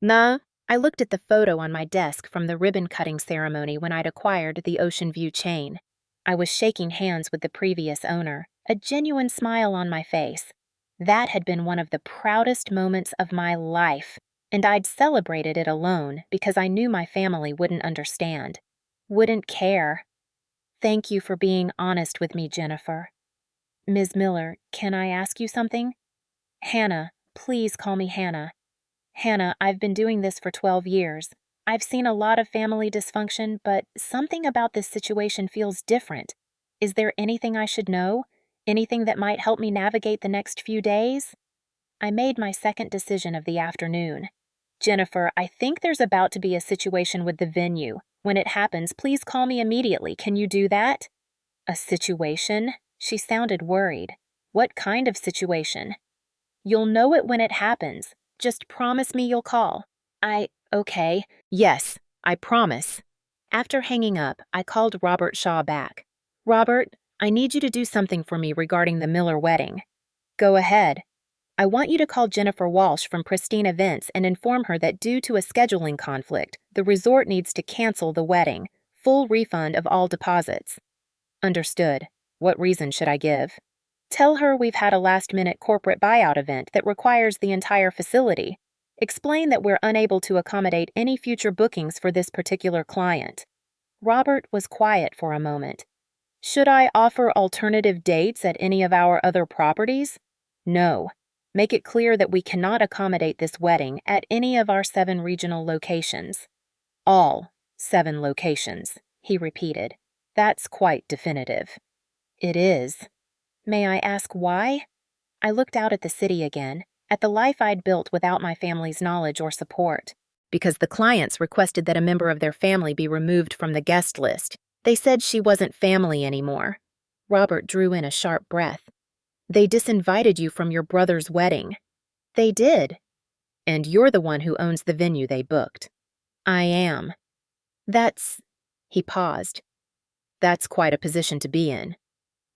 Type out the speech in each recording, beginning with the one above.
Nah, I looked at the photo on my desk from the ribbon-cutting ceremony when I'd acquired the Ocean View chain. I was shaking hands with the previous owner, a genuine smile on my face. That had been one of the proudest moments of my life, and I'd celebrated it alone because I knew my family wouldn't understand, wouldn't care. Thank you for being honest with me, Jennifer. Ms. Miller, can I ask you something? Hannah, please call me Hannah. Hannah, I've been doing this for 12 years. I've seen a lot of family dysfunction, but something about this situation feels different. Is there anything I should know? Anything that might help me navigate the next few days? I made my second decision of the afternoon. Jennifer, I think there's about to be a situation with the venue. When it happens, please call me immediately. Can you do that? A situation? She sounded worried. What kind of situation? You'll know it when it happens. Just promise me you'll call. Okay. Yes, I promise. After hanging up, I called Robert Shaw back. Robert, I need you to do something for me regarding the Miller wedding. Go ahead. I want you to call Jennifer Walsh from Pristine Events and inform her that due to a scheduling conflict, the resort needs to cancel the wedding. Full refund of all deposits. Understood. What reason should I give? Tell her we've had a last-minute corporate buyout event that requires the entire facility. Explain that we're unable to accommodate any future bookings for this particular client. Robert was quiet for a moment. Should I offer alternative dates at any of our other properties? No. Make it clear that we cannot accommodate this wedding at any of our 7 regional locations. All 7 locations, he repeated. That's quite definitive. It is. May I ask why? I looked out at the city again, at the life I'd built without my family's knowledge or support. Because the clients requested that a member of their family be removed from the guest list. They said she wasn't family anymore. Robert drew in a sharp breath. They disinvited you from your brother's wedding. They did. And you're the one who owns the venue they booked. I am. He paused. That's quite a position to be in.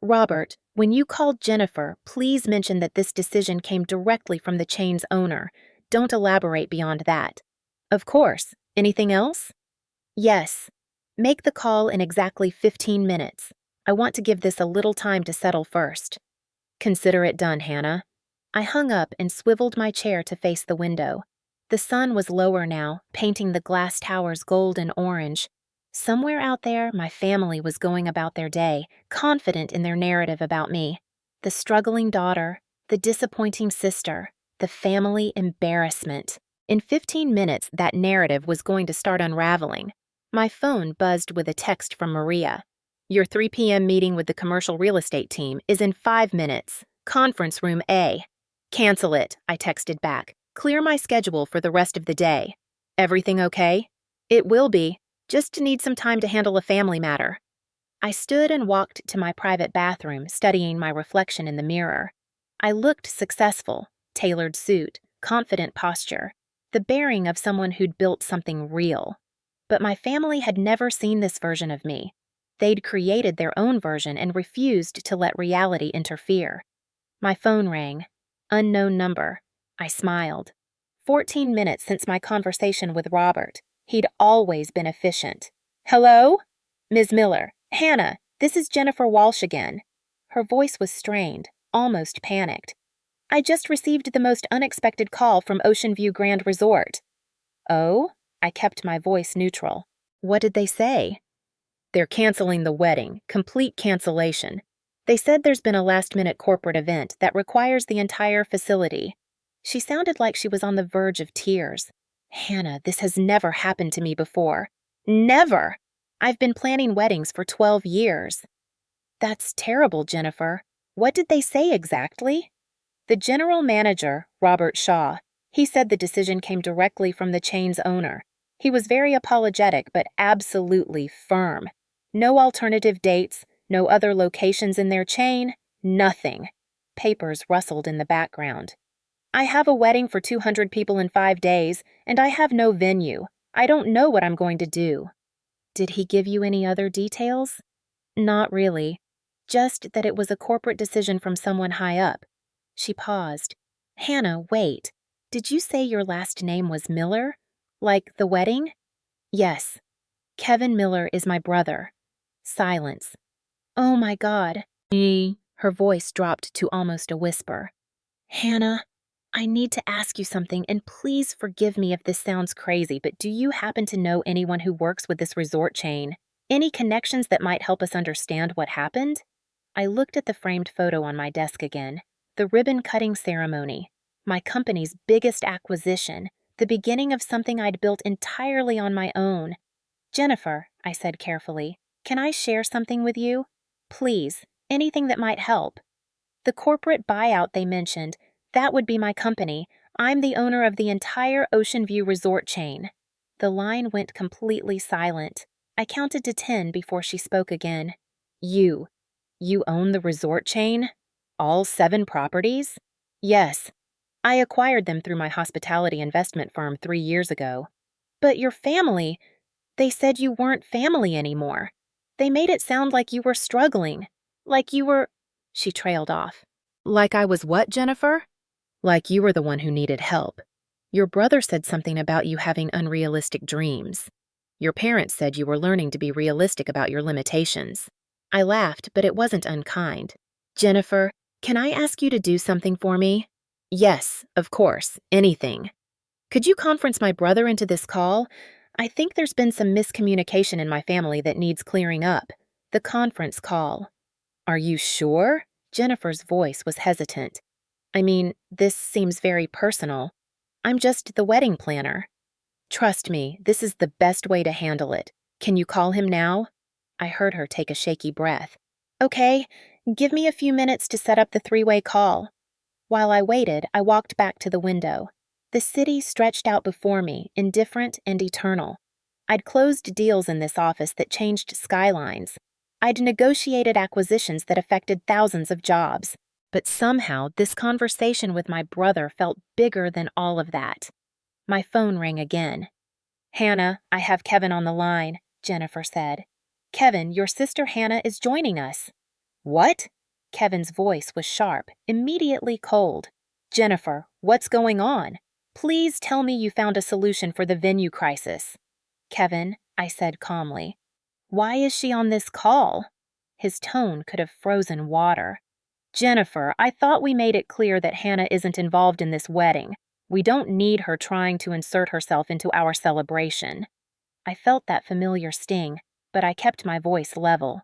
Robert, when you called Jennifer, please mention that this decision came directly from the chain's owner. Don't elaborate beyond that. Of course. Anything else? Yes. Make the call in exactly 15 minutes. I want to give this a little time to settle first. Consider it done, Hannah. I hung up and swiveled my chair to face the window. The sun was lower now, painting the glass towers gold and orange. Somewhere out there, my family was going about their day, confident in their narrative about me. The struggling daughter, the disappointing sister, the family embarrassment. In 15 minutes, that narrative was going to start unraveling. My phone buzzed with a text from Maria. Your 3 p.m. meeting with the commercial real estate team is in 5 minutes. Conference room A. Cancel it, I texted back. Clear my schedule for the rest of the day. Everything okay? It will be. Just need some time to handle a family matter. I stood and walked to my private bathroom, studying my reflection in the mirror. I looked successful, tailored suit, confident posture, the bearing of someone who'd built something real. But my family had never seen this version of me. They'd created their own version and refused to let reality interfere. My phone rang. Unknown number. I smiled. 14 minutes since my conversation with Robert. He'd always been efficient. Hello? Ms. Miller. Hannah, this is Jennifer Walsh again. Her voice was strained, almost panicked. I just received the most unexpected call from Ocean View Grand Resort. Oh? I kept my voice neutral. What did they say? They're canceling the wedding, complete cancellation. They said there's been a last-minute corporate event that requires the entire facility. She sounded like she was on the verge of tears. Hannah, this has never happened to me before. Never! I've been planning weddings for 12 years. That's terrible, Jennifer. What did they say exactly? The general manager, Robert Shaw, he said the decision came directly from the chain's owner. He was very apologetic but absolutely firm. No alternative dates, no other locations in their chain, nothing. Papers rustled in the background. I have a wedding for 200 people in 5 days, and I have no venue. I don't know what I'm going to do. Did he give you any other details? Not really. Just that it was a corporate decision from someone high up. She paused. Hannah, wait. did you say your last name was Miller? Like the wedding? Yes. Kevin Miller is my brother. Silence. Oh my God. Her voice dropped to almost a whisper. Hannah, I need to ask you something, and please forgive me if this sounds crazy, but do you happen to know anyone who works with this resort chain? Any connections that might help us understand what happened? I looked at the framed photo on my desk again. The ribbon-cutting ceremony. My company's biggest acquisition. The beginning of something I'd built entirely on my own. Jennifer, I said carefully, can I share something with you? Please, anything that might help. The corporate buyout they mentioned, that would be my company. I'm the owner of the entire Ocean View resort chain. The line went completely silent. I counted to 10 before she spoke again. You own the resort chain? All 7 properties? Yes. I acquired them through my hospitality investment firm 3 years ago. But your family, they said you weren't family anymore. They made it sound like you were struggling. Like you were… She trailed off. Like I was what, Jennifer? Like you were the one who needed help. Your brother said something about you having unrealistic dreams. Your parents said you were learning to be realistic about your limitations. I laughed, but it wasn't unkind. Jennifer, can I ask you to do something for me? Yes, of course, anything. Could you conference my brother into this call? I think there's been some miscommunication in my family that needs clearing up. The conference call. Are you sure? Jennifer's voice was hesitant. I mean, this seems very personal. I'm just the wedding planner. Trust me, this is the best way to handle it. Can you call him now? I heard her take a shaky breath. Okay, give me a few minutes to set up the 3-way call. While I waited, I walked back to the window. The city stretched out before me, indifferent and eternal. I'd closed deals in this office that changed skylines. I'd negotiated acquisitions that affected thousands of jobs. But somehow, this conversation with my brother felt bigger than all of that. My phone rang again. Hannah, I have Kevin on the line, Jennifer said. Kevin, your sister Hannah is joining us. What? Kevin's voice was sharp, immediately cold. Jennifer, what's going on? Please tell me you found a solution for the venue crisis. Kevin, I said calmly. Why is she on this call? His tone could have frozen water. Jennifer, I thought we made it clear that Hannah isn't involved in this wedding. We don't need her trying to insert herself into our celebration. I felt that familiar sting, but I kept my voice level.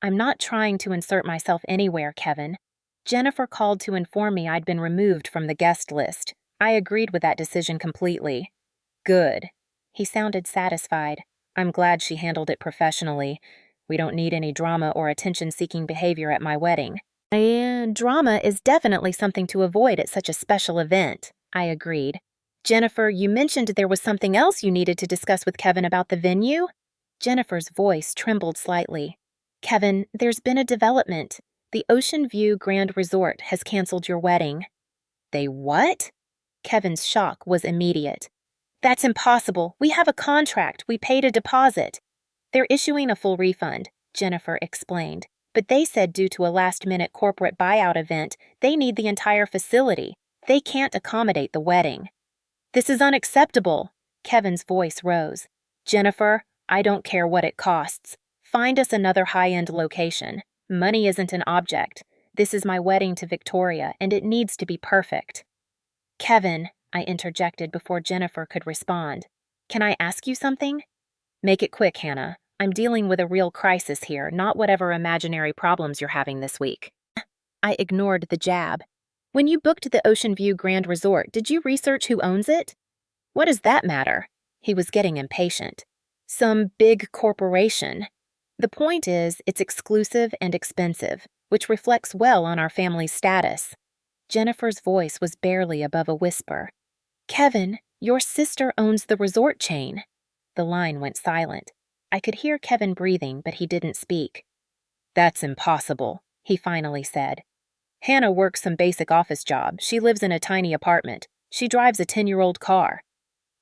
I'm not trying to insert myself anywhere, Kevin. Jennifer called to inform me I'd been removed from the guest list. I agreed with that decision completely. Good. He sounded satisfied. I'm glad she handled it professionally. We don't need any drama or attention-seeking behavior at my wedding. Drama is definitely something to avoid at such a special event, I agreed. Jennifer, you mentioned there was something else you needed to discuss with Kevin about the venue? Jennifer's voice trembled slightly. Kevin, there's been a development. The Ocean View Grand Resort has canceled your wedding. They what? Kevin's shock was immediate. That's impossible. We have a contract. We paid a deposit. They're issuing a full refund, Jennifer explained. But they said due to a last-minute corporate buyout event, they need the entire facility. They can't accommodate the wedding. This is unacceptable. Kevin's voice rose. Jennifer, I don't care what it costs. Find us another high-end location. Money isn't an object. This is my wedding to Victoria, and it needs to be perfect. Kevin, I interjected before Jennifer could respond. Can I ask you something? Make it quick, Hannah. I'm dealing with a real crisis here, not whatever imaginary problems you're having this week. I ignored the jab. When you booked the Ocean View Grand Resort, did you research who owns it? What does that matter? He was getting impatient. Some big corporation. The point is, it's exclusive and expensive, which reflects well on our family's status. Jennifer's voice was barely above a whisper. Kevin, your sister owns the resort chain. The line went silent. I could hear Kevin breathing, but he didn't speak. That's impossible, he finally said. Hannah works some basic office job. She lives in a tiny apartment. She drives a 10-year-old car.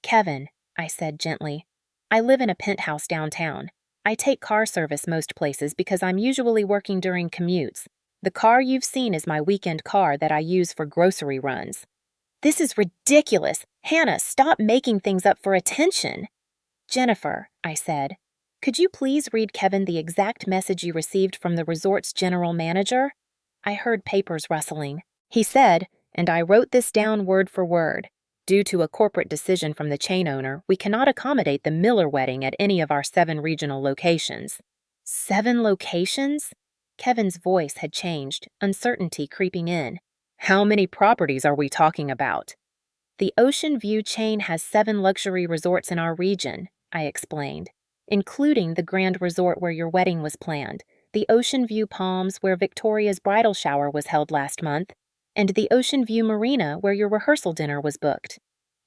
Kevin, I said gently, I live in a penthouse downtown. I take car service most places because I'm usually working during commutes. The car you've seen is my weekend car that I use for grocery runs. This is ridiculous. Hannah, stop making things up for attention. Jennifer, I said, could you please read Kevin the exact message you received from the resort's general manager? I heard papers rustling. He said, and I wrote this down word for word. Due to a corporate decision from the chain owner, we cannot accommodate the Miller wedding at any of our 7 regional locations. 7 locations? Kevin's voice had changed, uncertainty creeping in. How many properties are we talking about? The Ocean View chain has 7 luxury resorts in our region, I explained, including the Grand Resort where your wedding was planned, the Ocean View Palms where Victoria's bridal shower was held last month, and the Ocean View Marina where your rehearsal dinner was booked.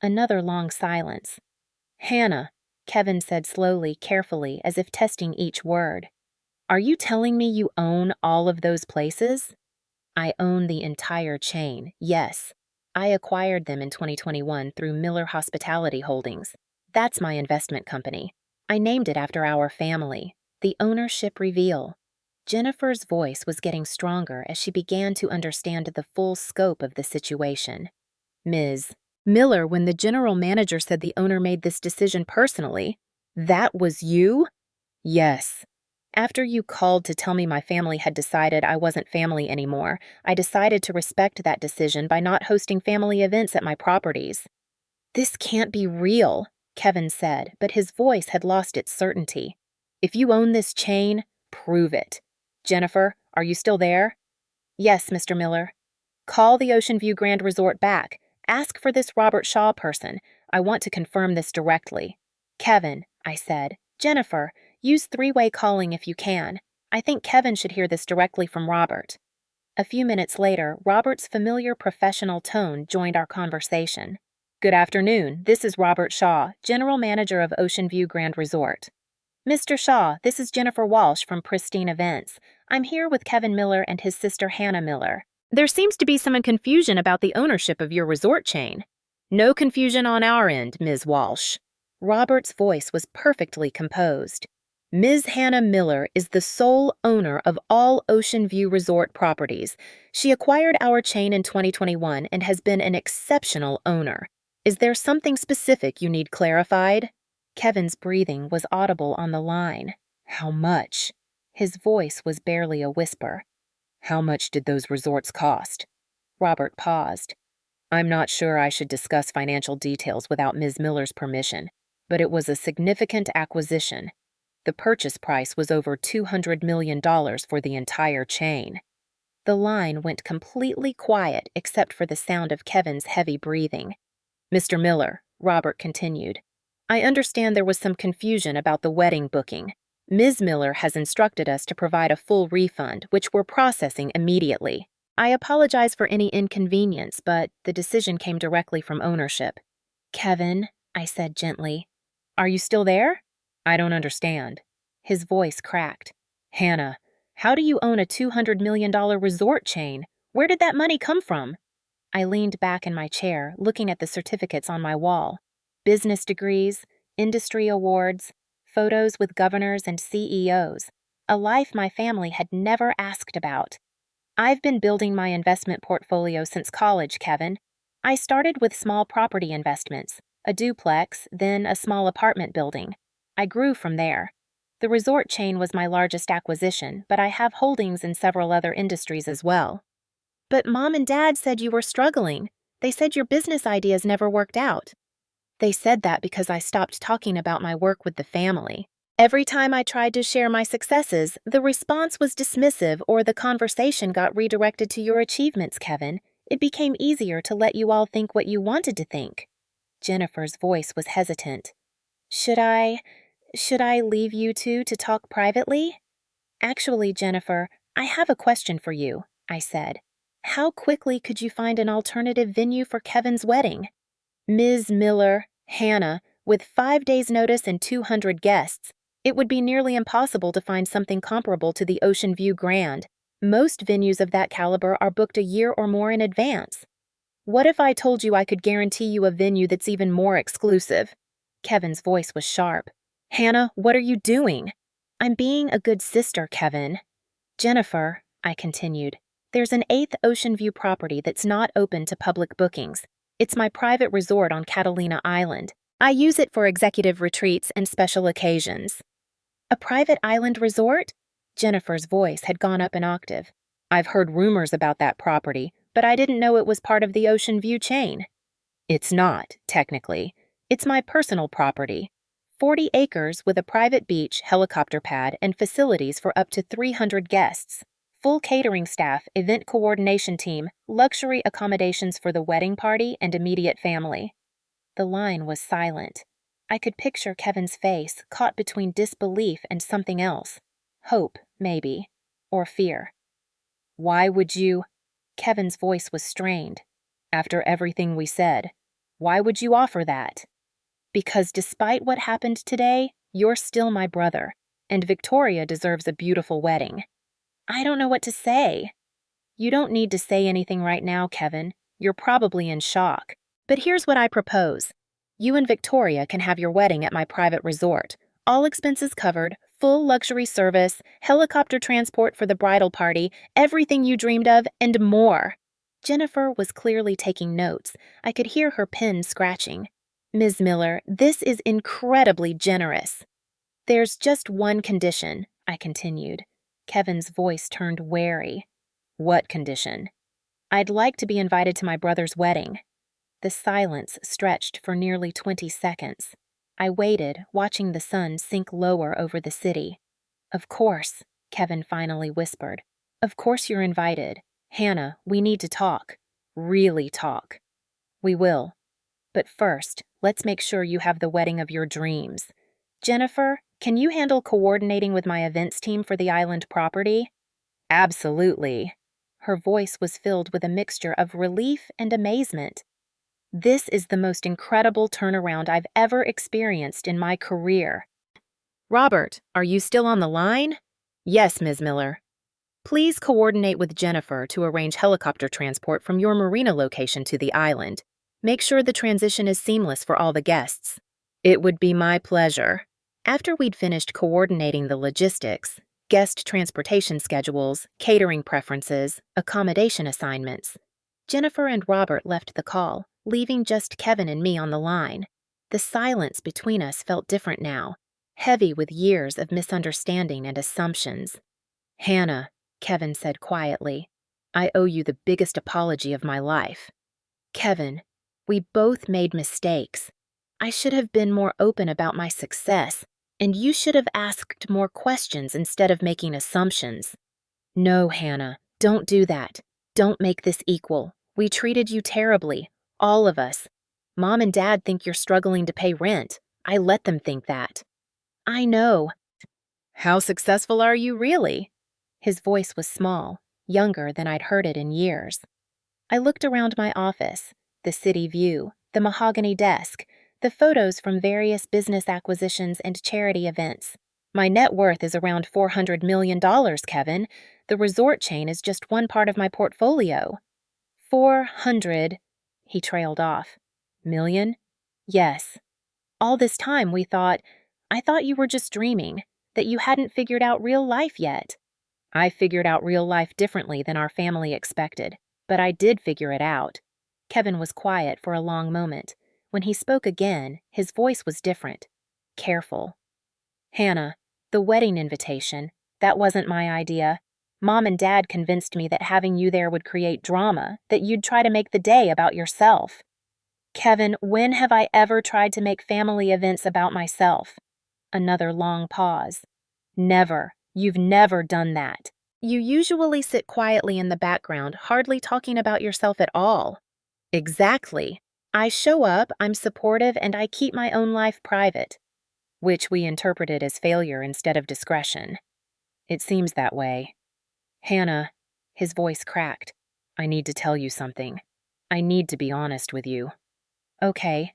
Another long silence. Hannah, Kevin said slowly, carefully, as if testing each word. Are you telling me you own all of those places? I own the entire chain, yes. I acquired them in 2021 through Miller Hospitality Holdings. That's my investment company. I named it after our family. The ownership reveal. Jennifer's voice was getting stronger as she began to understand the full scope of the situation. Ms. Miller, when the general manager said the owner made this decision personally, that was you? Yes. After you called to tell me my family had decided I wasn't family anymore, I decided to respect that decision by not hosting family events at my properties. This can't be real, Kevin said, but his voice had lost its certainty. If you own this chain, prove it. Jennifer, are you still there? Yes, Mr. Miller. Call the Ocean View Grand Resort back. Ask for this Robert Shaw person. I want to confirm this directly. Kevin, I said. Jennifer, use 3-way calling if you can. I think Kevin should hear this directly from Robert. A few minutes later, Robert's familiar professional tone joined our conversation. Good afternoon. This is Robert Shaw, General Manager of Ocean View Grand Resort. Mr. Shaw, this is Jennifer Walsh from Pristine Events. I'm here with Kevin Miller and his sister Hannah Miller. There seems to be some confusion about the ownership of your resort chain. No confusion on our end, Ms. Walsh. Robert's voice was perfectly composed. Ms. Hannah Miller is the sole owner of all Ocean View Resort properties. She acquired our chain in 2021 and has been an exceptional owner. Is there something specific you need clarified? Kevin's breathing was audible on the line. How much? His voice was barely a whisper. How much did those resorts cost? Robert paused. I'm not sure I should discuss financial details without Ms. Miller's permission, but it was a significant acquisition. The purchase price was over $200 million for the entire chain. The line went completely quiet except for the sound of Kevin's heavy breathing. Mr. Miller, Robert continued, I understand there was some confusion about the wedding booking. Ms. Miller has instructed us to provide a full refund, which we're processing immediately. I apologize for any inconvenience, but the decision came directly from ownership. Kevin, I said gently, are you still there? I don't understand. His voice cracked. Hannah, how do you own a $200 million resort chain? Where did that money come from? I leaned back in my chair, looking at the certificates on my wall. Business degrees, industry awards, photos with governors and CEOs, a life my family had never asked about. I've been building my investment portfolio since college, Kevin. I started with small property investments, a duplex, then a small apartment building. I grew from there. The resort chain was my largest acquisition, but I have holdings in several other industries as well. But Mom and Dad said you were struggling. They said your business ideas never worked out. They said that because I stopped talking about my work with the family. Every time I tried to share my successes, the response was dismissive or the conversation got redirected to your achievements, Kevin. It became easier to let you all think what you wanted to think. Jennifer's voice was hesitant. Should I leave you two to talk privately? Actually, Jennifer, I have a question for you, I said. How quickly could you find an alternative venue for Kevin's wedding? Ms. Miller, Hannah, with 5 days' notice and 200 guests, it would be nearly impossible to find something comparable to the Ocean View Grand. Most venues of that caliber are booked a year or more in advance. What if I told you I could guarantee you a venue that's even more exclusive? Kevin's voice was sharp. Hannah, what are you doing? I'm being a good sister, Kevin. Jennifer, I continued, there's an 8th Ocean View property that's not open to public bookings. It's my private resort on Catalina Island. I use it for executive retreats and special occasions. A private island resort? Jennifer's voice had gone up an octave. I've heard rumors about that property, but I didn't know it was part of the Ocean View chain. It's not, technically. It's my personal property. 40 acres with a private beach, helicopter pad, and facilities for up to 300 guests. Full catering staff, event coordination team, luxury accommodations for the wedding party and immediate family. The line was silent. I could picture Kevin's face, caught between disbelief and something else. Hope, maybe. Or fear. Why would you? Kevin's voice was strained. After everything we said, why would you offer that? Because despite what happened today, you're still my brother, and Victoria deserves a beautiful wedding. I don't know what to say. You don't need to say anything right now, Kevin. You're probably in shock. But here's what I propose. You and Victoria can have your wedding at my private resort. All expenses covered, full luxury service, helicopter transport for the bridal party, everything you dreamed of, and more. Jennifer was clearly taking notes. I could hear her pen scratching. Ms. Miller, this is incredibly generous. There's just one condition, I continued. Kevin's voice turned wary. What condition? I'd like to be invited to my brother's wedding. The silence stretched for nearly 20 seconds. I waited, watching the sun sink lower over the city. Of course, Kevin finally whispered. Of course you're invited. Hannah, we need to talk. Really talk. We will. But first, let's make sure you have the wedding of your dreams. Jennifer, can you handle coordinating with my events team for the island property? Absolutely. Her voice was filled with a mixture of relief and amazement. This is the most incredible turnaround I've ever experienced in my career. Robert, are you still on the line? Yes, Ms. Miller. Please coordinate with Jennifer to arrange helicopter transport from your marina location to the island. Make sure the transition is seamless for all the guests. It would be my pleasure. After we'd finished coordinating the logistics, guest transportation schedules, catering preferences, accommodation assignments, Jennifer and Robert left the call, leaving just Kevin and me on the line. The silence between us felt different now, heavy with years of misunderstanding and assumptions. Hannah, Kevin said quietly, I owe you the biggest apology of my life. Kevin, we both made mistakes. I should have been more open about my success, and you should have asked more questions instead of making assumptions. No, Hannah, don't do that. Don't make this equal. We treated you terribly, all of us. Mom and Dad think you're struggling to pay rent. I let them think that. I know. How successful are you really? His voice was small, younger than I'd heard it in years. I looked around my office, the city view, the mahogany desk, the photos from various business acquisitions and charity events. My net worth is around $400 million, Kevin. The resort chain is just one part of my portfolio. 400, he trailed off. Million? Yes. All this time I thought you were just dreaming, that you hadn't figured out real life yet. I figured out real life differently than our family expected, but I did figure it out. Kevin was quiet for a long moment. When he spoke again, his voice was different, careful. Hannah, the wedding invitation, that wasn't my idea. Mom and Dad convinced me that having you there would create drama, that you'd try to make the day about yourself. Kevin, when have I ever tried to make family events about myself? Another long pause. Never. You've never done that. You usually sit quietly in the background, hardly talking about yourself at all. Exactly. I show up, I'm supportive, and I keep my own life private, which we interpreted as failure instead of discretion. It seems that way. Hannah, his voice cracked. I need to tell you something. I need to be honest with you. Okay.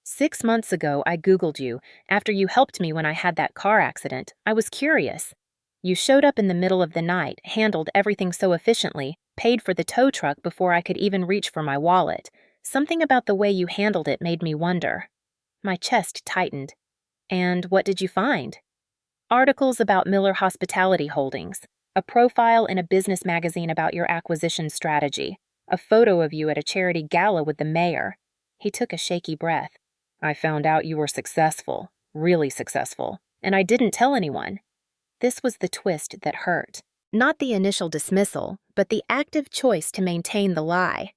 6 months ago, I Googled you. After you helped me when I had that car accident, I was curious. You showed up in the middle of the night, handled everything so efficiently, paid for the tow truck before I could even reach for my wallet. Something about the way you handled it made me wonder. My chest tightened. And what did you find? Articles about Miller Hospitality Holdings, a profile in a business magazine about your acquisition strategy. A photo of you at a charity gala with the mayor." He took a shaky breath. "I found out you were successful, really successful, and I didn't tell anyone." This was the twist that hurt. Not the initial dismissal, but the active choice to maintain the lie.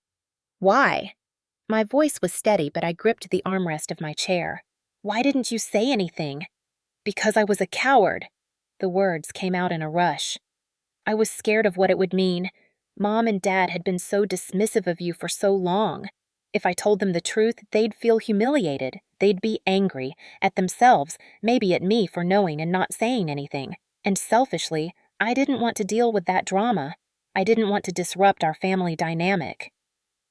"Why?" My voice was steady, but I gripped the armrest of my chair. "Why didn't you say anything?" "Because I was a coward." The words came out in a rush. "I was scared of what it would mean. Mom and Dad had been so dismissive of you for so long. If I told them the truth, they'd feel humiliated. They'd be angry, at themselves, maybe at me for knowing and not saying anything. And selfishly, I didn't want to deal with that drama. I didn't want to disrupt our family dynamic."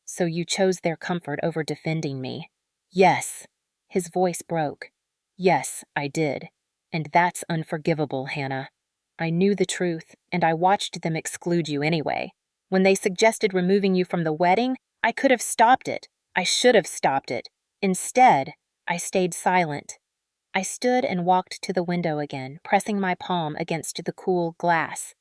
"So you chose their comfort over defending me?" "Yes." His voice broke. "Yes, I did. And that's unforgivable, Hannah. I knew the truth, and I watched them exclude you anyway. When they suggested removing you from the wedding, I could have stopped it. I should have stopped it. Instead, I stayed silent." I stood and walked to the window again, pressing my palm against the cool glass.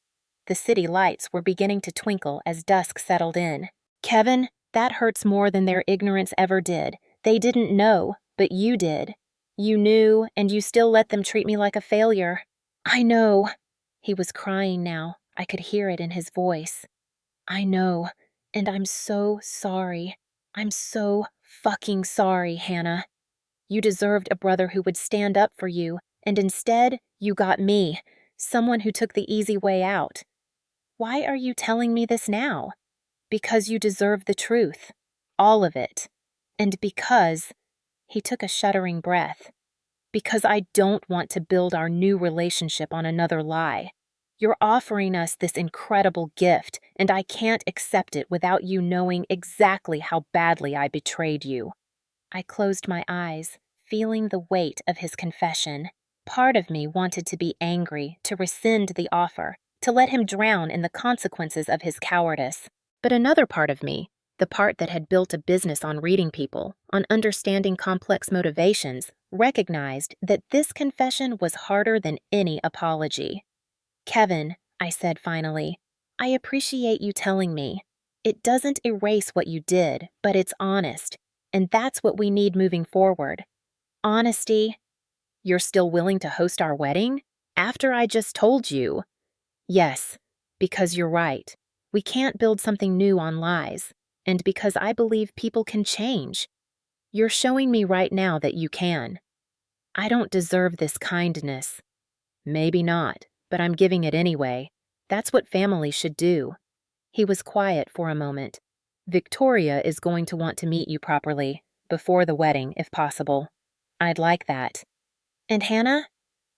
The city lights were beginning to twinkle as dusk settled in. "Kevin, that hurts more than their ignorance ever did. They didn't know, but you did. You knew, and you still let them treat me like a failure." "I know." He was crying now. I could hear it in his voice. "I know, and I'm so sorry. I'm so fucking sorry, Hannah. You deserved a brother who would stand up for you, and instead, you got me, someone who took the easy way out. Why are you telling me this now? Because you deserve the truth. All of it. And because," he took a shuddering breath, "because I don't want to build our new relationship on another lie. You're offering us this incredible gift, and I can't accept it without you knowing exactly how badly I betrayed you." I closed my eyes, feeling the weight of his confession. Part of me wanted to be angry, to rescind the offer, to let him drown in the consequences of his cowardice. But another part of me, the part that had built a business on reading people, on understanding complex motivations, recognized that this confession was harder than any apology. "Kevin," I said finally, "I appreciate you telling me. It doesn't erase what you did, but it's honest. And that's what we need moving forward. Honesty." "You're still willing to host our wedding? After I just told you." "Yes, because you're right. We can't build something new on lies. And because I believe people can change. You're showing me right now that you can. I don't deserve this kindness." "Maybe not, but I'm giving it anyway. That's what family should do." He was quiet for a moment. "Victoria is going to want to meet you properly, before the wedding, if possible. I'd like that. And Hannah,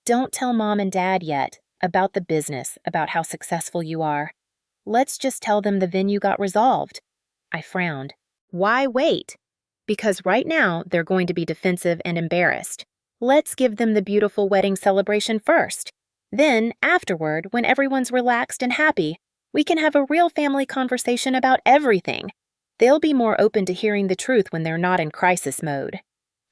don't tell Mom and Dad yet about the business, about how successful you are. Let's just tell them the venue got resolved." I frowned. "Why wait?" "Because right now they're going to be defensive and embarrassed. Let's give them the beautiful wedding celebration first. Then, afterward, when everyone's relaxed and happy, we can have a real family conversation about everything. They'll be more open to hearing the truth when they're not in crisis mode."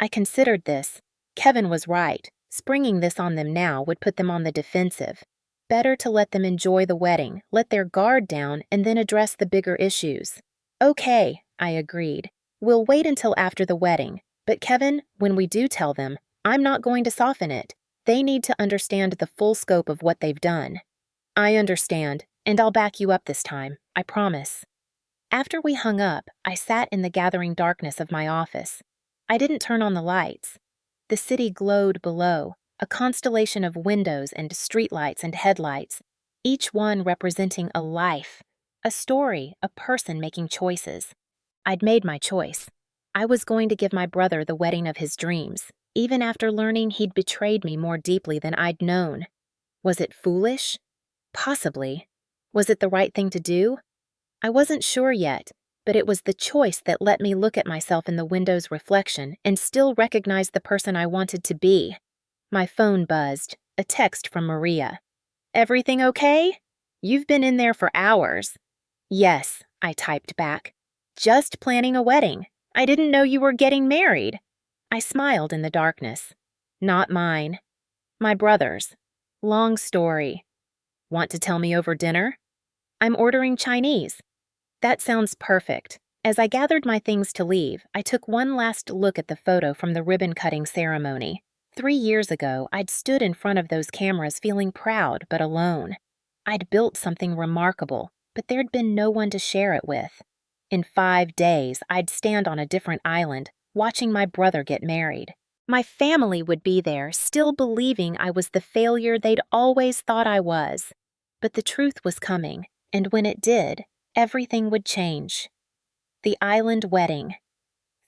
I considered this. Kevin was right. Springing this on them now would put them on the defensive. Better to let them enjoy the wedding, let their guard down, and then address the bigger issues. "Okay," I agreed. "We'll wait until after the wedding. But Kevin, when we do tell them, I'm not going to soften it. They need to understand the full scope of what they've done." "I understand, and I'll back you up this time, I promise." After we hung up, I sat in the gathering darkness of my office. I didn't turn on the lights. The city glowed below, a constellation of windows and streetlights and headlights, each one representing a life, a story, a person making choices. I'd made my choice. I was going to give my brother the wedding of his dreams, even after learning he'd betrayed me more deeply than I'd known. Was it foolish? Possibly. Was it the right thing to do? I wasn't sure yet, but it was the choice that let me look at myself in the window's reflection and still recognize the person I wanted to be. My phone buzzed, a text from Maria. "Everything okay? You've been in there for hours." "Yes," I typed back. "Just planning a wedding. I didn't know you were getting married." I smiled in the darkness. "Not mine. My brother's. Long story. Want to tell me over dinner?" "I'm ordering Chinese." That sounds perfect. As I gathered my things to leave, I took one last look at the photo from the ribbon-cutting ceremony. 3 years ago, I'd stood in front of those cameras feeling proud but alone. I'd built something remarkable, but there'd been no one to share it with. In 5 days, I'd stand on a different island, watching my brother get married. My family would be there, still believing I was the failure they'd always thought I was. But the truth was coming, and when it did, everything would change. The island wedding.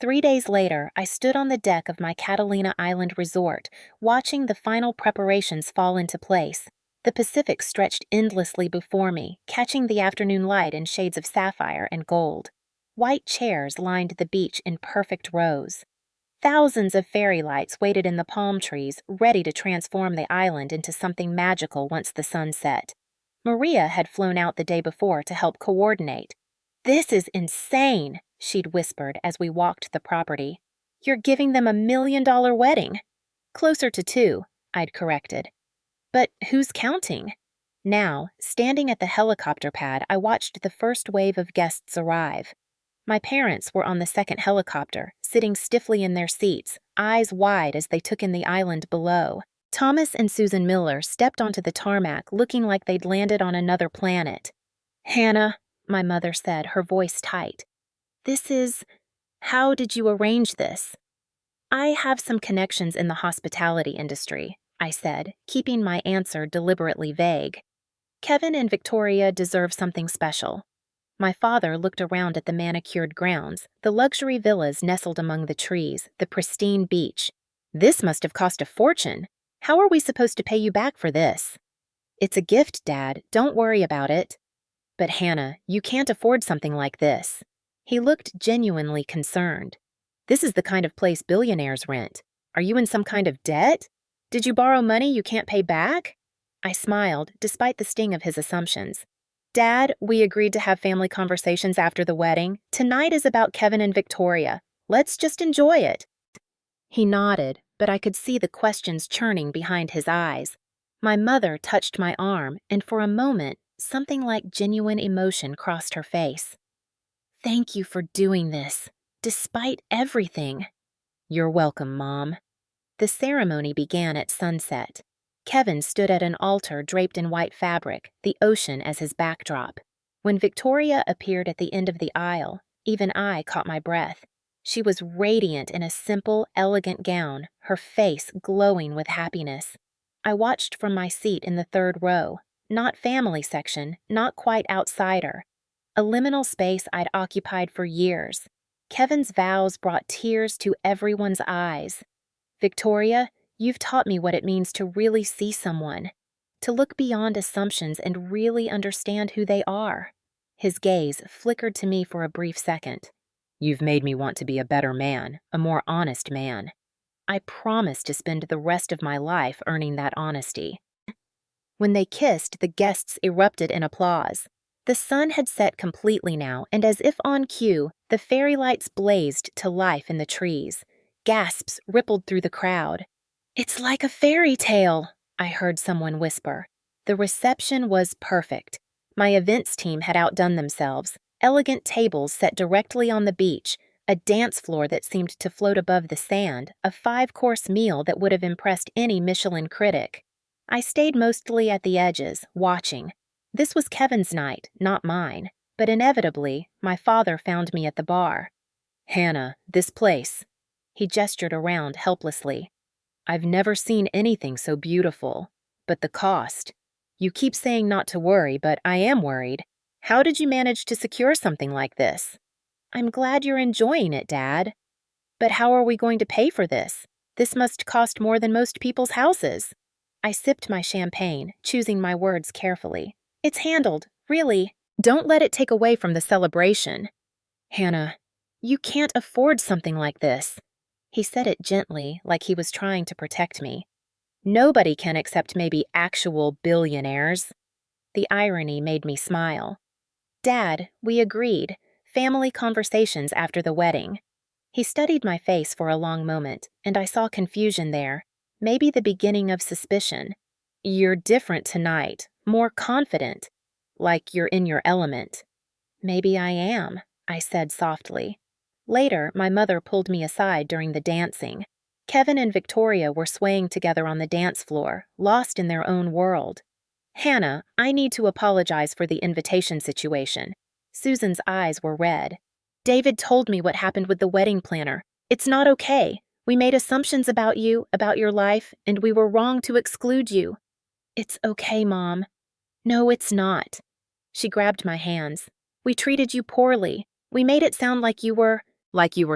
3 days later, I stood on the deck of my Catalina Island resort, watching the final preparations fall into place. The Pacific stretched endlessly before me, catching the afternoon light in shades of sapphire and gold. White chairs lined the beach in perfect rows. Thousands of fairy lights waited in the palm trees, ready to transform the island into something magical once the sun set. Maria had flown out the day before to help coordinate. "This is insane," she'd whispered as we walked the property. "You're giving them $1 million wedding." "Closer to 2, I'd corrected. "But who's counting?" Now, standing at the helicopter pad, I watched the first wave of guests arrive. My parents were on the second helicopter, sitting stiffly in their seats, eyes wide as they took in the island below. Thomas and Susan Miller stepped onto the tarmac looking like they'd landed on another planet. "Hannah," my mother said, her voice tight. How did you arrange this?" "I have some connections in the hospitality industry," I said, keeping my answer deliberately vague. "Kevin and Victoria deserve something special." My father looked around at the manicured grounds, the luxury villas nestled among the trees, the pristine beach. "This must have cost a fortune. How are we supposed to pay you back for this?" "It's a gift, Dad. Don't worry about it." "But Hannah, you can't afford something like this." He looked genuinely concerned. "This is the kind of place billionaires rent. Are you in some kind of debt? Did you borrow money you can't pay back?" I smiled, despite the sting of his assumptions. "Dad, we agreed to have family conversations after the wedding. Tonight is about Kevin and Victoria. Let's just enjoy it." He nodded, but I could see the questions churning behind his eyes. My mother touched my arm, and for a moment, something like genuine emotion crossed her face. "Thank you for doing this, despite everything." "You're welcome, Mom." The ceremony began at sunset. Kevin stood at an altar draped in white fabric, the ocean as his backdrop. When Victoria appeared at the end of the aisle, even I caught my breath. She was radiant in a simple, elegant gown, her face glowing with happiness. I watched from my seat in the third row, not family section, not quite outsider. A liminal space I'd occupied for years. Kevin's vows brought tears to everyone's eyes. "Victoria, you've taught me what it means to really see someone, to look beyond assumptions and really understand who they are." His gaze flickered to me for a brief second. "You've made me want to be a better man, a more honest man." I promised to spend the rest of my life earning that honesty. When they kissed, the guests erupted in applause. The sun had set completely now, and as if on cue, the fairy lights blazed to life in the trees. Gasps rippled through the crowd. "It's like a fairy tale," I heard someone whisper. The reception was perfect. My events team had outdone themselves. Elegant tables set directly on the beach, a dance floor that seemed to float above the sand, a 5-course meal that would have impressed any Michelin critic. I stayed mostly at the edges, watching. This was Kevin's night, not mine, but inevitably, my father found me at the bar. "Hannah, this place." He gestured around helplessly. "I've never seen anything so beautiful. But the cost. You keep saying not to worry, but I am worried. How did you manage to secure something like this?" "I'm glad you're enjoying it, Dad." "But how are we going to pay for this? This must cost more than most people's houses." I sipped my champagne, choosing my words carefully. "It's handled, really. Don't let it take away from the celebration." "Hannah, you can't afford something like this." He said it gently, like he was trying to protect me. "Nobody can except maybe actual billionaires." The irony made me smile. "Dad, we agreed. Family conversations after the wedding." He studied my face for a long moment, and I saw confusion there, maybe the beginning of suspicion. "You're different tonight, more confident, like you're in your element." Maybe I am, I said softly. Later, my mother pulled me aside during the dancing. Kevin and Victoria were swaying together on the dance floor, lost in their own world. Hannah, I need to apologize for the invitation situation. Susan's eyes were red. David told me what happened with the wedding planner. It's not okay. We made assumptions about you, about your life, and we were wrong to exclude you. It's okay, Mom. No, it's not. She grabbed my hands. We treated you poorly. We made it sound like you were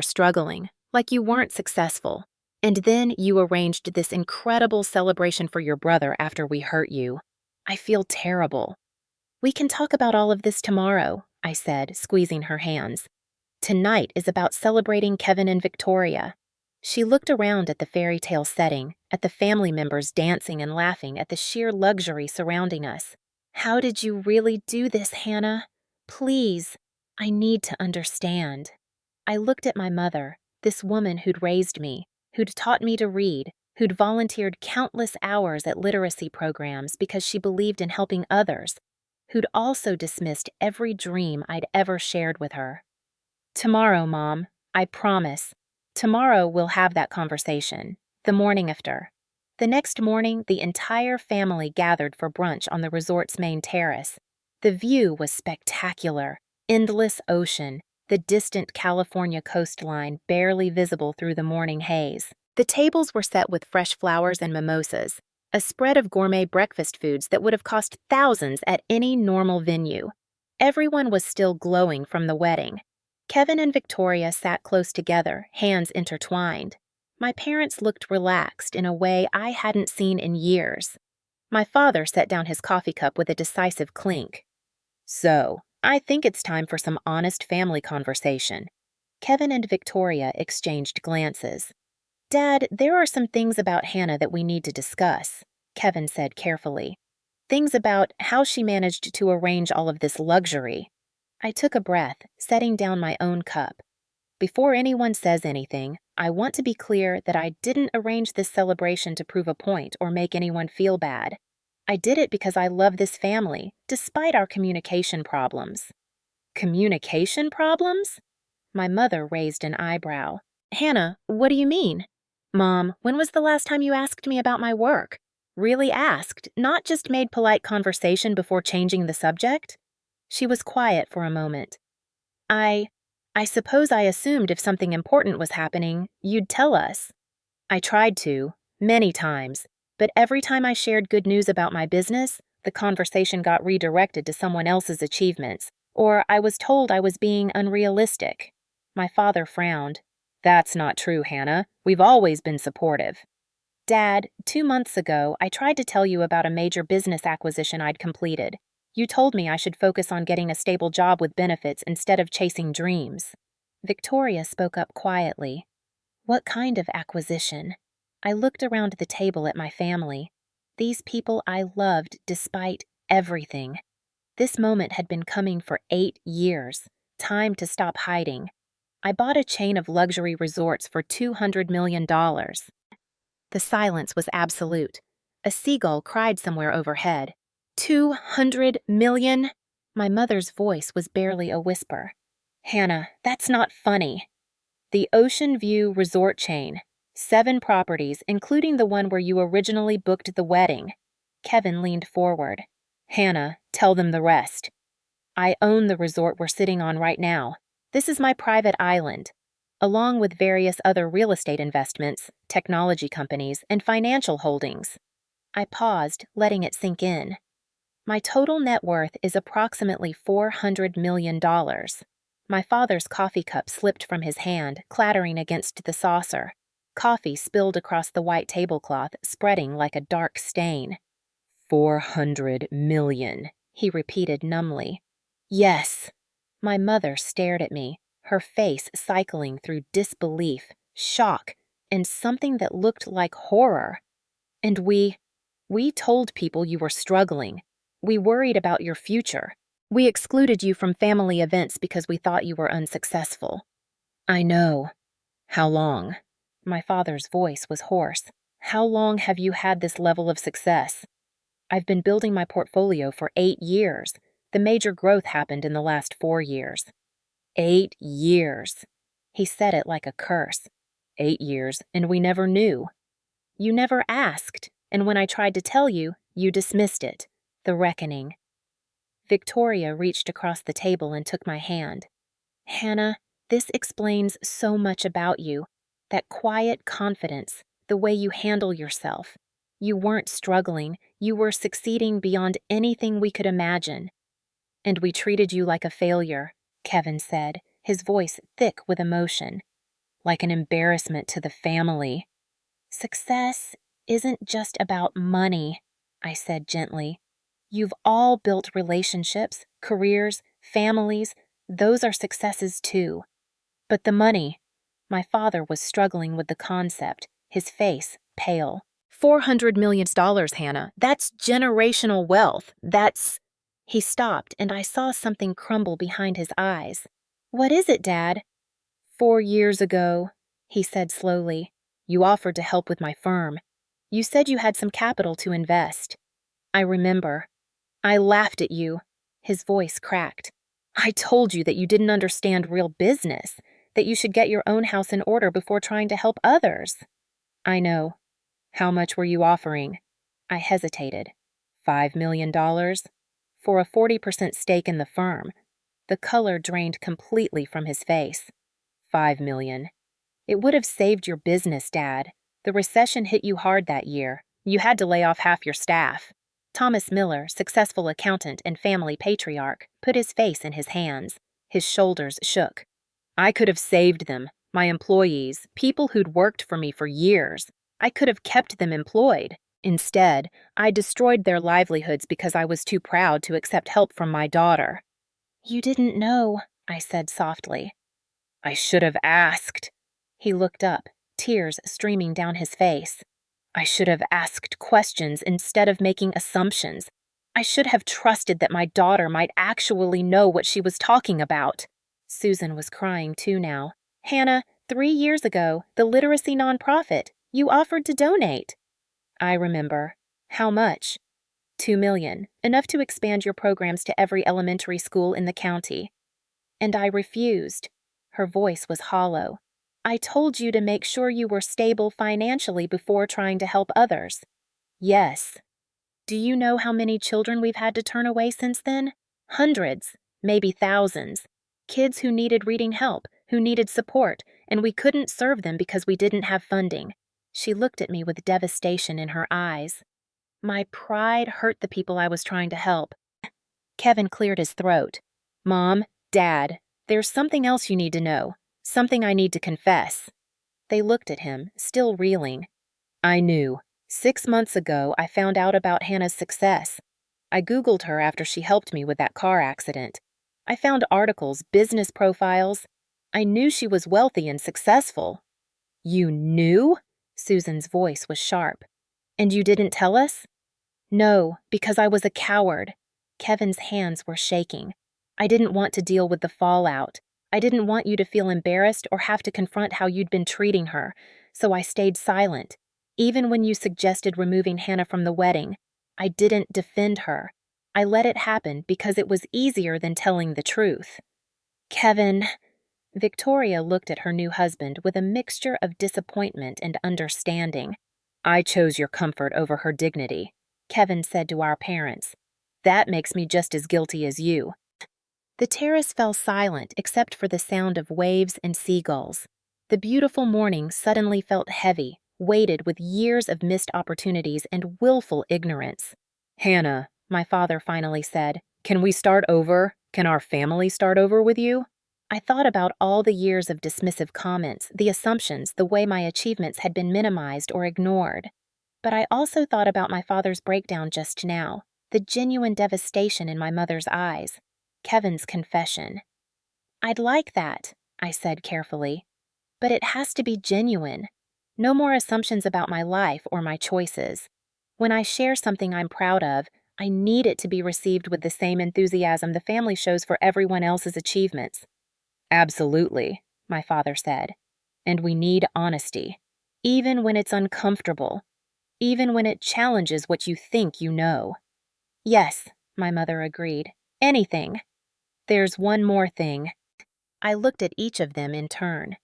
struggling, like you weren't successful. And then you arranged this incredible celebration for your brother after we hurt you. I feel terrible. We can talk about all of this tomorrow, I said, squeezing her hands. Tonight is about celebrating Kevin and Victoria. She looked around at the fairy tale setting, at the family members dancing and laughing at the sheer luxury surrounding us. How did you really do this, Hannah? Please, I need to understand. I looked at my mother, this woman who'd raised me, who'd taught me to read, who'd volunteered countless hours at literacy programs because she believed in helping others, who'd also dismissed every dream I'd ever shared with her. Tomorrow, Mom, I promise. Tomorrow we'll have that conversation, the morning after. The next morning, the entire family gathered for brunch on the resort's main terrace. The view was spectacular. Endless ocean, the distant California coastline barely visible through the morning haze. The tables were set with fresh flowers and mimosas, a spread of gourmet breakfast foods that would have cost thousands at any normal venue. Everyone was still glowing from the wedding. Kevin and Victoria sat close together, hands intertwined. My parents looked relaxed in a way I hadn't seen in years. My father set down his coffee cup with a decisive clink. So, I think it's time for some honest family conversation. Kevin and Victoria exchanged glances. Dad, there are some things about Hannah that we need to discuss, Kevin said carefully. Things about how she managed to arrange all of this luxury. I took a breath, setting down my own cup. Before anyone says anything, I want to be clear that I didn't arrange this celebration to prove a point or make anyone feel bad. I did it because I love this family, despite our communication problems. Communication problems? My mother raised an eyebrow. Hannah, what do you mean? Mom, when was the last time you asked me about my work? Really asked, not just made polite conversation before changing the subject? She was quiet for a moment. I suppose I assumed if something important was happening, you'd tell us. I tried to, many times, but every time I shared good news about my business, the conversation got redirected to someone else's achievements, or I was told I was being unrealistic. My father frowned. That's not true, Hannah. We've always been supportive. Dad, 2 months ago, I tried to tell you about a major business acquisition I'd completed. You told me I should focus on getting a stable job with benefits instead of chasing dreams. Victoria spoke up quietly. What kind of acquisition? I looked around the table at my family. These people I loved despite everything. This moment had been coming for 8 years. Time to stop hiding. I bought a chain of luxury resorts for $200 million. The silence was absolute. A seagull cried somewhere overhead. 200 million? My mother's voice was barely a whisper. Hannah, that's not funny. The Ocean View Resort Chain. 7 properties, including the one where you originally booked the wedding. Kevin leaned forward. Hannah, tell them the rest. I own the resort we're sitting on right now. This is my private island, along with various other real estate investments, technology companies, and financial holdings. I paused, letting it sink in. My total net worth is approximately $400 million. My father's coffee cup slipped from his hand, clattering against the saucer. Coffee spilled across the white tablecloth, spreading like a dark stain. 400 million, he repeated numbly. Yes. My mother stared at me, her face cycling through disbelief, shock, and something that looked like horror. And we told people you were struggling. We worried about your future. We excluded you from family events because we thought you were unsuccessful. I know. How long? My father's voice was hoarse. How long have you had this level of success? I've been building my portfolio for 8 years. The major growth happened in the last 4 years. 8 years. He said it like a curse. 8 years, and we never knew. You never asked, and when I tried to tell you, you dismissed it. The reckoning. Victoria reached across the table and took my hand. Hannah, this explains so much about you. That quiet confidence, the way you handle yourself. You weren't struggling, you were succeeding beyond anything we could imagine. And we treated you like a failure, Kevin said, his voice thick with emotion. Like an embarrassment to the family. Success isn't just about money, I said gently. You've all built relationships, careers, families. Those are successes too. But the money. My father was struggling with the concept, his face pale. $400 million, Hannah. That's generational wealth. That's... He stopped, and I saw something crumble behind his eyes. What is it, Dad? 4 years ago, he said slowly, you offered to help with my firm. You said you had some capital to invest. I remember. I laughed at you. His voice cracked. I told you that you didn't understand real business, that you should get your own house in order before trying to help others. I know. How much were you offering? I hesitated. $5 million? For a 40% stake in the firm. The color drained completely from his face. $5 million. It would have saved your business, Dad. The recession hit you hard that year. You had to lay off half your staff. Thomas Miller, successful accountant and family patriarch, put his face in his hands. His shoulders shook. I could have saved them, my employees, people who'd worked for me for years. I could have kept them employed. Instead, I destroyed their livelihoods because I was too proud to accept help from my daughter. You didn't know, I said softly. I should have asked. He looked up, tears streaming down his face. I should have asked questions instead of making assumptions. I should have trusted that my daughter might actually know what she was talking about. Susan was crying too now. Hannah, 3 years ago, the literacy nonprofit, you offered to donate. I remember. How much? $2 million, enough to expand your programs to every elementary school in the county. And I refused. Her voice was hollow. I told you to make sure you were stable financially before trying to help others. Yes. Do you know how many children we've had to turn away since then? Hundreds, maybe thousands. Kids who needed reading help, who needed support, and we couldn't serve them because we didn't have funding. She looked at me with devastation in her eyes. My pride hurt the people I was trying to help. Kevin cleared his throat. Mom, Dad, there's something else you need to know. Something I need to confess. They looked at him, still reeling. I knew. 6 months ago, I found out about Hannah's success. I Googled her after she helped me with that car accident. I found articles, business profiles. I knew she was wealthy and successful. You knew? Susan's voice was sharp. And you didn't tell us? No, because I was a coward. Kevin's hands were shaking. I didn't want to deal with the fallout. I didn't want you to feel embarrassed or have to confront how you'd been treating her, so I stayed silent. Even when you suggested removing Hannah from the wedding, I didn't defend her. I let it happen because it was easier than telling the truth. Kevin... Victoria looked at her new husband with a mixture of disappointment and understanding. I chose your comfort over her dignity, Kevin said to our parents. That makes me just as guilty as you. The terrace fell silent except for the sound of waves and seagulls. The beautiful morning suddenly felt heavy, weighted with years of missed opportunities and willful ignorance. Hannah, my father finally said, can we start over? Can our family start over with you? I thought about all the years of dismissive comments, the assumptions, the way my achievements had been minimized or ignored. But I also thought about my father's breakdown just now, the genuine devastation in my mother's eyes. Kevin's confession. I'd like that, I said carefully. But it has to be genuine. No more assumptions about my life or my choices. When I share something I'm proud of, I need it to be received with the same enthusiasm the family shows for everyone else's achievements. Absolutely, my father said. And we need honesty. Even when it's uncomfortable. Even when it challenges what you think you know. Yes, my mother agreed. Anything. There's one more thing. I looked at each of them in turn.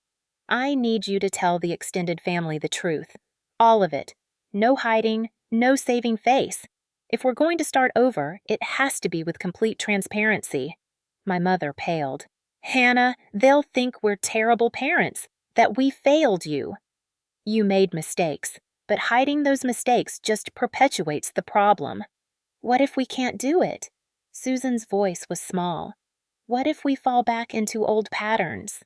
I need you to tell the extended family the truth. All of it. No hiding, no saving face. If we're going to start over, it has to be with complete transparency. My mother paled. Hannah, they'll think we're terrible parents, that we failed you. You made mistakes, but hiding those mistakes just perpetuates the problem. What if we can't do it? Susan's voice was small. What if we fall back into old patterns?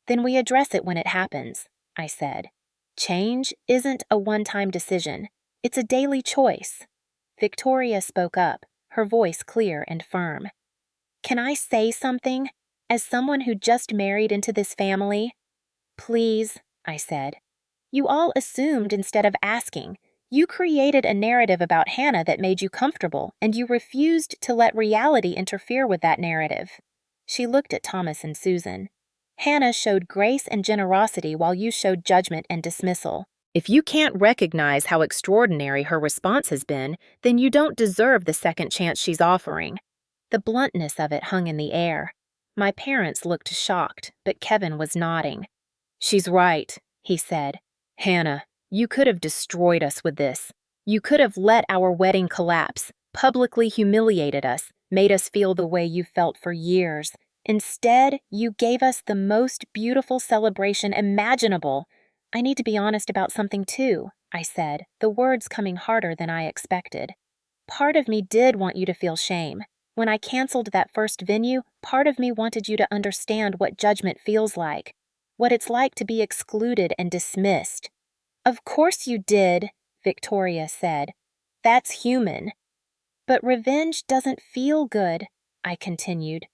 Then we address it when it happens, I said. Change isn't a one-time decision. It's a daily choice. Victoria spoke up, her voice clear and firm. Can I say something? As someone who just married into this family? Please, I said. You all assumed instead of asking. You created a narrative about Hannah that made you comfortable, and you refused to let reality interfere with that narrative. She looked at Thomas and Susan. Hannah showed grace and generosity while you showed judgment and dismissal. If you can't recognize how extraordinary her response has been, then you don't deserve the second chance she's offering. The bluntness of it hung in the air. My parents looked shocked, but Kevin was nodding. She's right, he said. Hannah, you could have destroyed us with this. You could have let our wedding collapse, publicly humiliated us, made us feel the way you felt for years. Instead, you gave us the most beautiful celebration imaginable. I need to be honest about something too, I said, the words coming harder than I expected. Part of me did want you to feel shame. When I canceled that first venue, part of me wanted you to understand what judgment feels like, what it's like to be excluded and dismissed. Of course you did, Victoria said. That's human. But revenge doesn't feel good, I continued.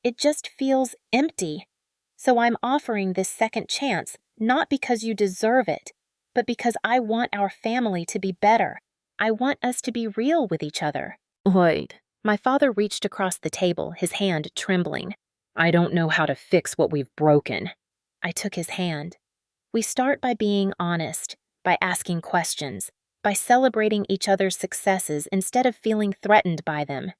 It just feels empty. So I'm offering this second chance, not because you deserve it, but because I want our family to be better. I want us to be real with each other. Wait. My father reached across the table, his hand trembling. I don't know how to fix what we've broken. I took his hand. We start by being honest, by asking questions, by celebrating each other's successes instead of feeling threatened by them.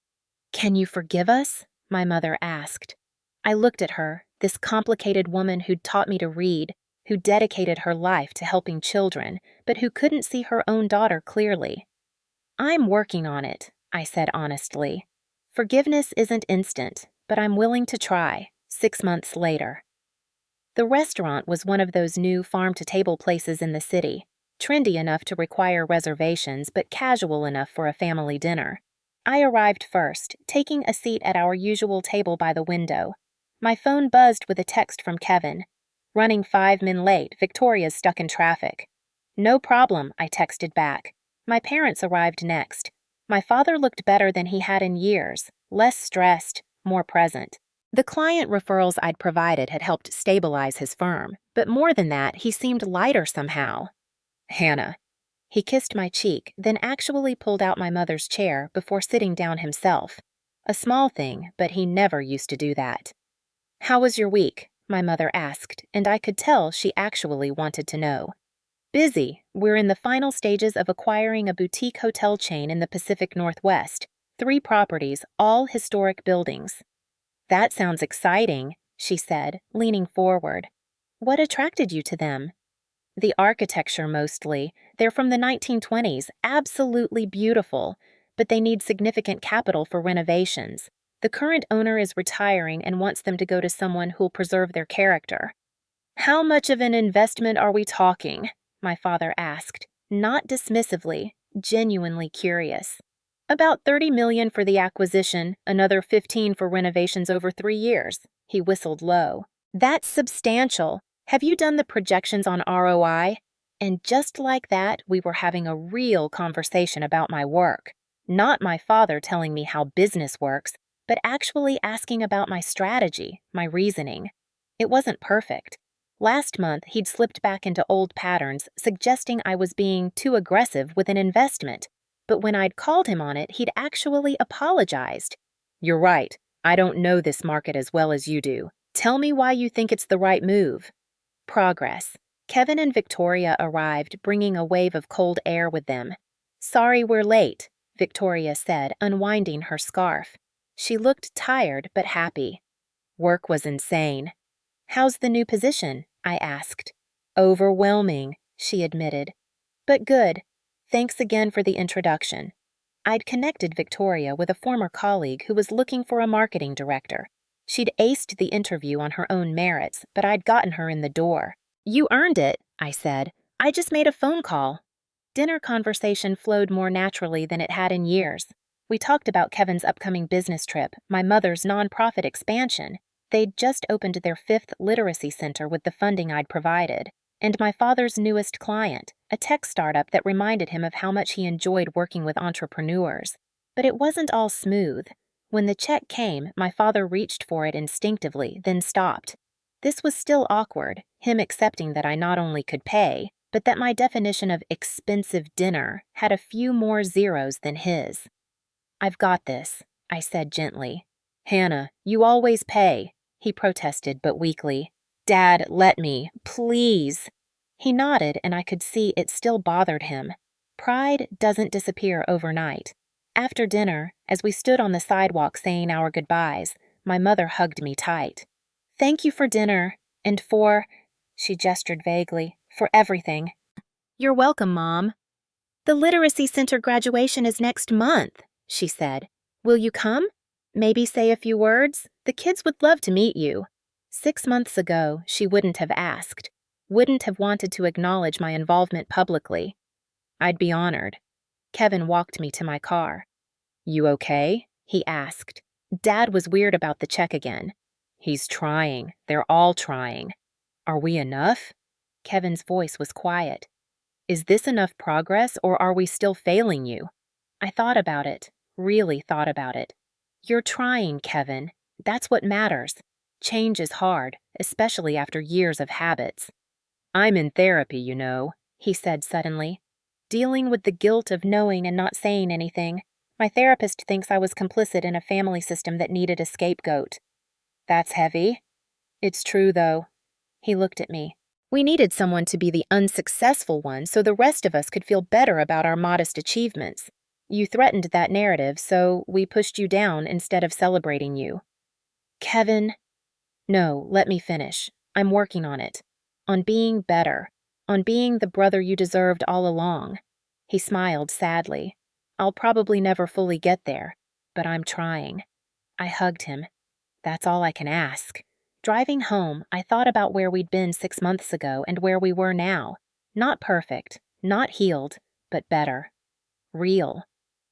Can you forgive us? My mother asked. I looked at her, this complicated woman who'd taught me to read, who dedicated her life to helping children, but who couldn't see her own daughter clearly. I'm working on it, I said honestly. Forgiveness isn't instant, but I'm willing to try, 6 months later. The restaurant was one of those new farm-to-table places in the city, trendy enough to require reservations but casual enough for a family dinner. I arrived first, taking a seat at our usual table by the window. My phone buzzed with a text from Kevin. Running 5 min late, Victoria's stuck in traffic. No problem, I texted back. My parents arrived next. My father looked better than he had in years, less stressed, more present. The client referrals I'd provided had helped stabilize his firm, but more than that, he seemed lighter somehow. Hannah. He kissed my cheek, then actually pulled out my mother's chair before sitting down himself. A small thing, but he never used to do that. How was your week? My mother asked, and I could tell she actually wanted to know. Busy. We're in the final stages of acquiring a boutique hotel chain in the Pacific Northwest. 3 properties, all historic buildings. That sounds exciting, she said, leaning forward. What attracted you to them? The architecture mostly. They're from the 1920s, absolutely beautiful, but they need significant capital for renovations. The current owner is retiring and wants them to go to someone who'll preserve their character. How much of an investment are we talking? My father asked, not dismissively, genuinely curious. About $30 million for the acquisition, another $15 for renovations over 3 years. He whistled low. That's substantial. Have you done the projections on ROI? And just like that, we were having a real conversation about my work. Not my father telling me how business works, but actually asking about my strategy, my reasoning. It wasn't perfect. Last month, he'd slipped back into old patterns, suggesting I was being too aggressive with an investment. But when I'd called him on it, he'd actually apologized. You're right. I don't know this market as well as you do. Tell me why you think it's the right move. Progress. Kevin and Victoria arrived, bringing a wave of cold air with them. Sorry we're late, Victoria said, unwinding her scarf. She looked tired but happy. Work was insane. "How's the new position?" I asked. "Overwhelming," she admitted. "But good. Thanks again for the introduction." I'd connected Victoria with a former colleague who was looking for a marketing director. She'd aced the interview on her own merits, but I'd gotten her in the door. "You earned it," I said. "I just made a phone call." Dinner conversation flowed more naturally than it had in years. We talked about Kevin's upcoming business trip, my mother's nonprofit expansion. They'd just opened their 5th literacy center with the funding I'd provided, and my father's newest client, a tech startup that reminded him of how much he enjoyed working with entrepreneurs. But it wasn't all smooth. When the check came, my father reached for it instinctively, then stopped. This was still awkward, him accepting that I not only could pay, but that my definition of expensive dinner had a few more zeros than his. "I've got this," I said gently. "Hannah, you always pay," he protested but weakly. "Dad, let me, please." He nodded, and I could see it still bothered him. Pride doesn't disappear overnight. After dinner, as we stood on the sidewalk saying our goodbyes, my mother hugged me tight. "Thank you for dinner, and for," she gestured vaguely, "for everything." "You're welcome, Mom." "The Literacy Center graduation is next month," she said. "Will you come? Maybe say a few words? The kids would love to meet you." 6 months ago, she wouldn't have asked, wouldn't have wanted to acknowledge my involvement publicly. I'd be honored. Kevin walked me to my car. "You okay?" he asked. Dad was weird about the check again. "He's trying. They're all trying." "Are we enough?" Kevin's voice was quiet. "Is this enough progress, or are we still failing you?" I thought about it, really thought about it. "You're trying, Kevin. That's what matters. Change is hard, especially after years of habits." "I'm in therapy, you know," he said suddenly. "Dealing with the guilt of knowing and not saying anything. My therapist thinks I was complicit in a family system that needed a scapegoat." "That's heavy." "It's true, though." He looked at me. "We needed someone to be the unsuccessful one so the rest of us could feel better about our modest achievements. You threatened that narrative, so we pushed you down instead of celebrating you." "Kevin." "No, let me finish. I'm working on it. On being better. On being the brother you deserved all along." He smiled sadly. "I'll probably never fully get there, but I'm trying." I hugged him. That's all I can ask. Driving home, I thought about where we'd been 6 months ago and where we were now. Not perfect, not healed, but better. Real.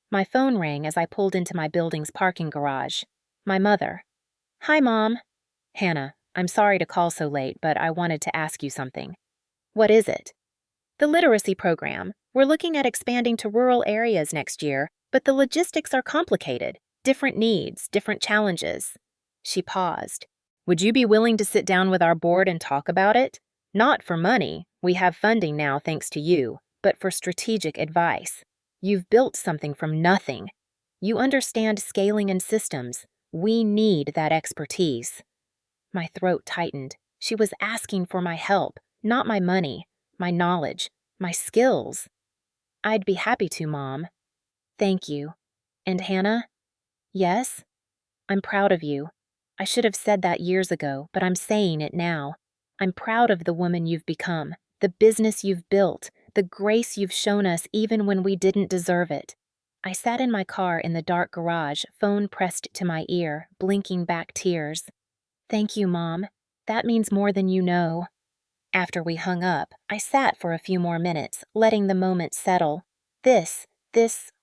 My phone rang as I pulled into my building's parking garage. My mother. "Hi, Mom." "Hannah, I'm sorry to call so late, but I wanted to ask you something." "What is it?" "The literacy program. We're looking at expanding to rural areas next year, but the logistics are complicated. Different needs, different challenges." She paused. "Would you be willing to sit down with our board and talk about it? Not for money. We have funding now thanks to you, but for strategic advice. You've built something from nothing. You understand scaling and systems. We need that expertise." My throat tightened. She was asking for my help, not my money, my knowledge, my skills. "I'd be happy to, Mom." "Thank you. And Hannah?" "Yes?" "I'm proud of you. I should have said that years ago, but I'm saying it now. I'm proud of the woman you've become, the business you've built, the grace you've shown us even when we didn't deserve it." I sat in my car in the dark garage, phone pressed to my ear, blinking back tears. "Thank you, Mom. That means more than you know." After we hung up, I sat for a few more minutes, letting the moment settle. This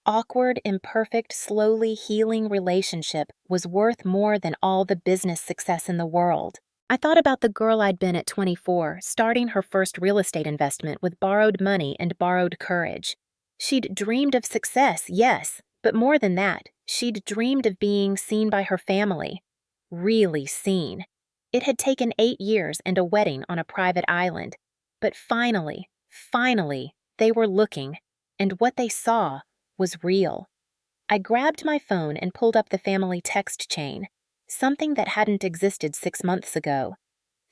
awkward, imperfect, slowly healing relationship was worth more than all the business success in the world. I thought about the girl I'd been at 24, starting her first real estate investment with borrowed money and borrowed courage. She'd dreamed of success, yes, but more than that, she'd dreamed of being seen by her family. Really seen. It had taken 8 years and a wedding on a private island. But finally, they were looking, and what they saw was real. I grabbed my phone and pulled up the family text chain, something that hadn't existed 6 months ago.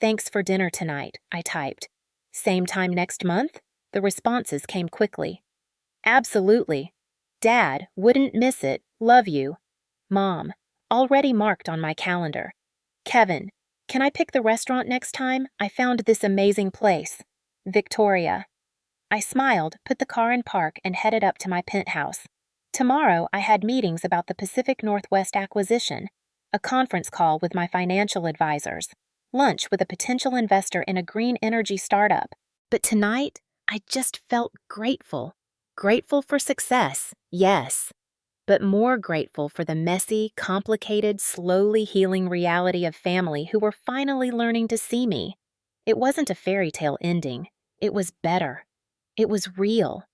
"Thanks for dinner tonight," I typed. "Same time next month?" The responses came quickly. "Absolutely. Dad, wouldn't miss it. Love you. Mom, already marked on my calendar. Kevin, can I pick the restaurant next time? I found this amazing place. Victoria. I smiled, put the car in park, and headed up to my penthouse. Tomorrow, I had meetings about the Pacific Northwest acquisition, a conference call with my financial advisors, lunch with a potential investor in a green energy startup. But tonight, I just felt grateful. Grateful for success, yes, but more grateful for the messy, complicated, slowly healing reality of family who were finally learning to see me. It wasn't a fairy tale ending. It was better. It was real.